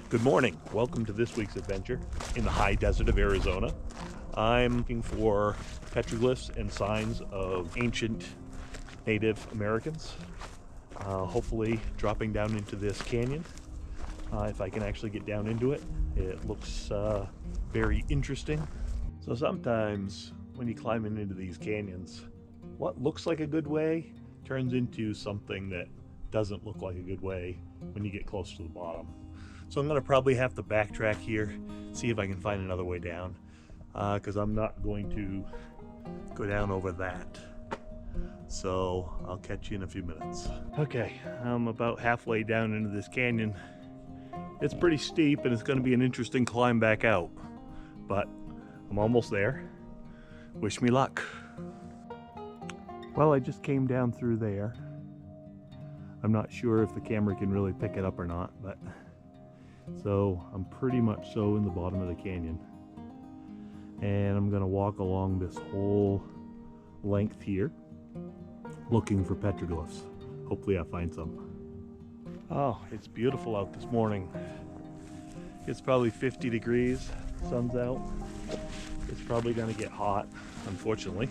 Good morning. Welcome to this week's adventure in the high desert of Arizona. I'm looking for petroglyphs and signs of ancient Native Americans. Hopefully dropping down into this canyon. If I can actually get down into it, it looks very interesting. So sometimes when you climb into these canyons, what looks like a good way turns into something that doesn't look like a good way when you get close to the bottom. So I'm going to probably have to backtrack here, see if I can find another way down, because I'm not going to go down over that. So I'll catch you in a few minutes. Okay, I'm about halfway down into this canyon. It's pretty steep and it's going to be an interesting climb back out, but I'm almost there. Wish me luck. Well, I just came down through there. I'm not sure if the camera can really pick it up or not, but so I'm pretty much so in the bottom of the canyon. And I'm gonna walk along this whole length here looking for petroglyphs. Hopefully I'll find some. Oh, it's beautiful out this morning. It's probably 50 degrees, sun's out. It's probably gonna get hot, unfortunately.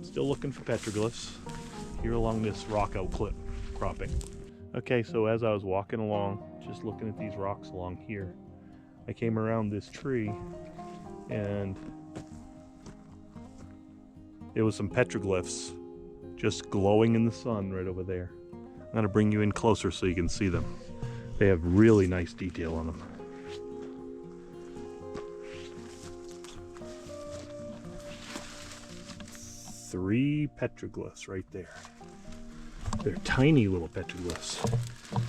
Still looking for petroglyphs here along this rock outcropping. Okay, so as I was walking along, just looking at these rocks along here, I came around this tree and there was some petroglyphs just glowing in the sun right over there. I'm gonna bring you in closer so you can see them. They have really nice detail on them. Three petroglyphs right there. They're tiny little petroglyphs.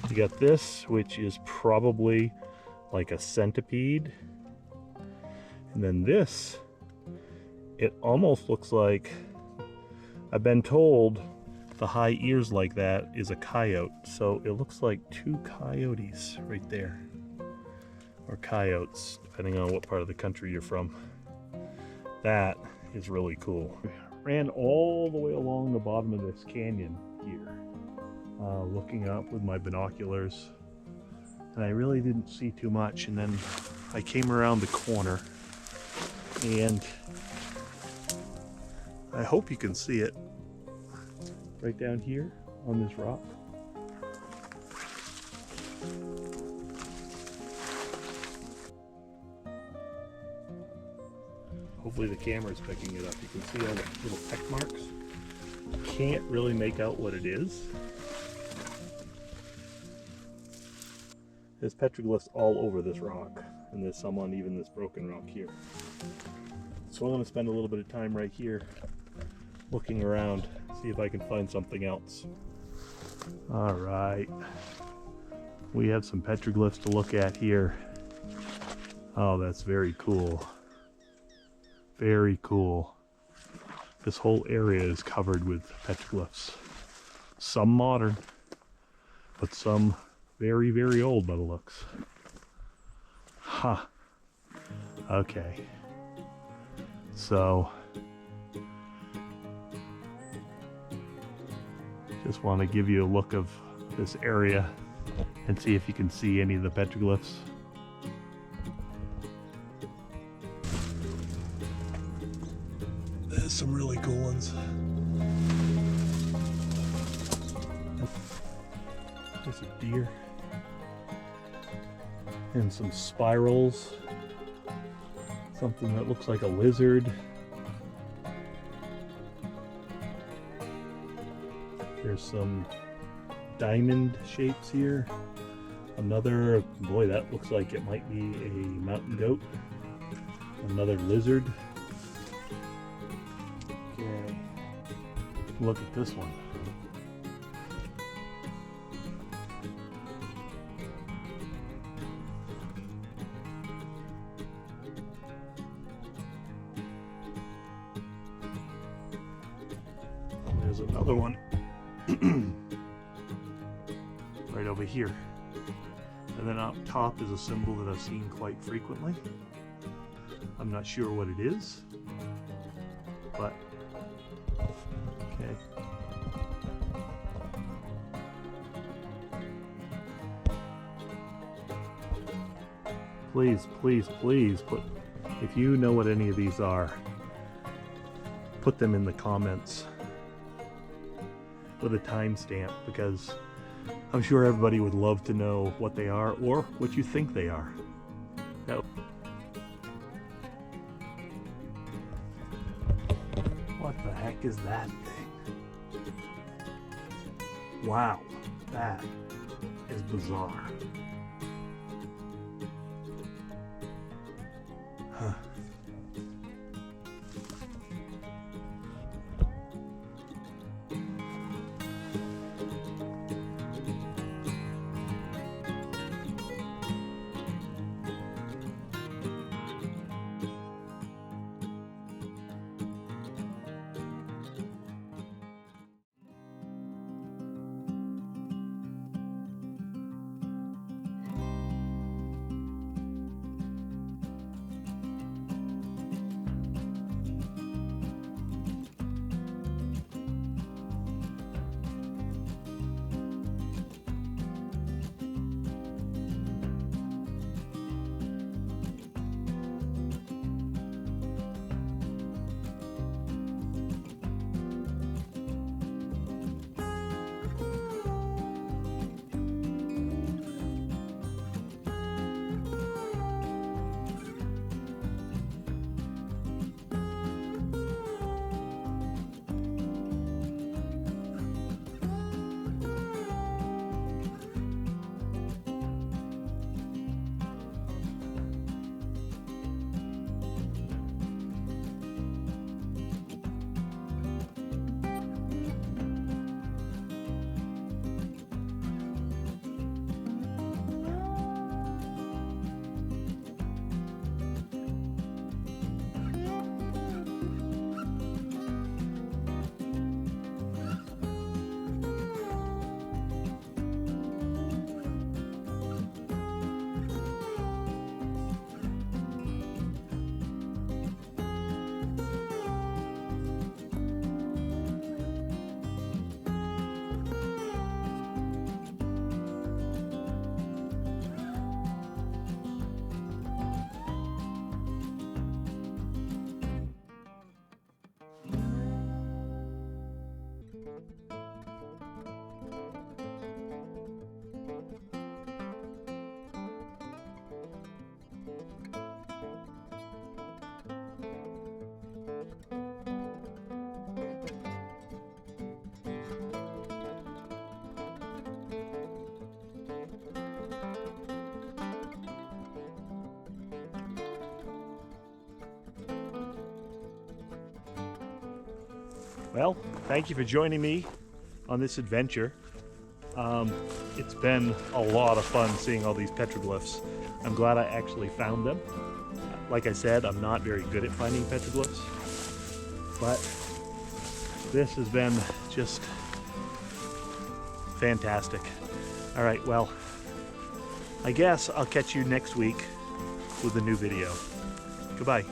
You got this, which is probably like a centipede. And then this, it almost looks like, I've been told the high ears like that is a coyote. So it looks like two coyotes right there. Or coyotes, depending on what part of the country you're from. That is really cool. Ran all the way along the bottom of this canyon here, looking up with my binoculars, and I really didn't see too much. And then I came around the corner, and I hope you can see it right down here on this rock. Hopefully the camera is picking it up. You can see all the little peck marks. Can't really make out what it is. There's petroglyphs all over this rock, and there's some on even this broken rock here. So I'm going to spend a little bit of time right here looking around, see if I can find something else. All right, we have some petroglyphs to look at here. Oh, that's very cool. Very cool. This whole area is covered with petroglyphs. Some modern, but some very, very old by the looks. Huh. Okay. So, just want to give you a look of this area and see if you can see any of the petroglyphs. There's some really cool ones. There's a deer and some spirals. Something that looks like a lizard. There's some diamond shapes here. Another, boy, that looks like it might be a mountain goat. Another lizard. Okay, look at this one. There's another one right over here. And then up top is a symbol that I've seen quite frequently. I'm not sure what it is, but okay. Please, please, please if you know what any of these are, put them in the comments with a timestamp, because I'm sure everybody would love to know what they are or what you think they are. What the heck is that thing? Wow, that is bizarre. Huh. Well, thank you for joining me on this adventure. It's been a lot of fun seeing all these petroglyphs. I'm glad I actually found them. Like I said, I'm not very good at finding petroglyphs, but this has been just fantastic. All right, well, I guess I'll catch you next week with a new video. Goodbye.